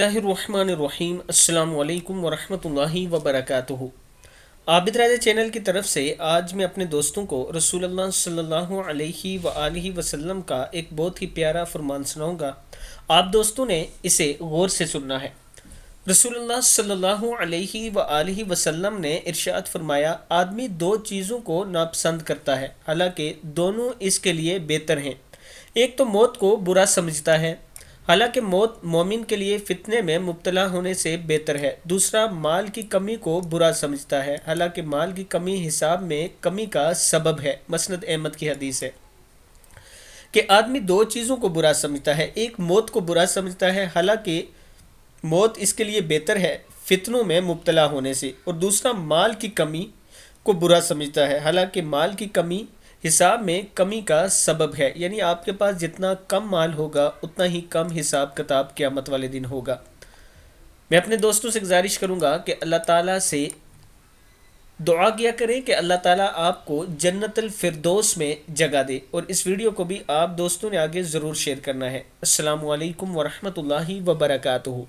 اللہ الرحمن الرحیم السلام علیکم ورحمۃ اللہ وبرکاتہ۔ عابد راجہ چینل کی طرف سے آج میں اپنے دوستوں کو رسول اللہ صلی اللہ علیہ وآلہ وسلم کا ایک بہت ہی پیارا فرمان سناؤں گا۔ آپ دوستوں نے اسے غور سے سننا ہے۔ رسول اللہ صلی اللہ علیہ وآلہ وسلم نے ارشاد فرمایا، آدمی دو چیزوں کو ناپسند کرتا ہے حالانکہ دونوں اس کے لیے بہتر ہیں۔ ایک تو موت کو برا سمجھتا ہے حالانکہ موت مومن کے لیے فتنے میں مبتلا ہونے سے بہتر ہے۔ دوسرا مال کی کمی کو برا سمجھتا ہے حالانکہ مال کی کمی حساب میں کمی کا سبب ہے۔ مسند احمد کی حدیث ہے کہ آدمی دو چیزوں کو برا سمجھتا ہے، ایک موت کو برا سمجھتا ہے حالانکہ موت اس کے لیے بہتر ہے فتنوں میں مبتلا ہونے سے، اور دوسرا مال کی کمی کو برا سمجھتا ہے حالانکہ مال کی کمی حساب میں کمی کا سبب ہے، یعنی آپ کے پاس جتنا کم مال ہوگا اتنا ہی کم حساب کتاب قیامت والے دن ہوگا۔ میں اپنے دوستوں سے گزارش کروں گا کہ اللہ تعالیٰ سے دعا کیا کریں کہ اللہ تعالیٰ آپ کو جنت الفردوس میں جگہ دے، اور اس ویڈیو کو بھی آپ دوستوں نے آگے ضرور شیئر کرنا ہے۔ السلام علیکم ورحمۃ اللہ وبرکاتہ۔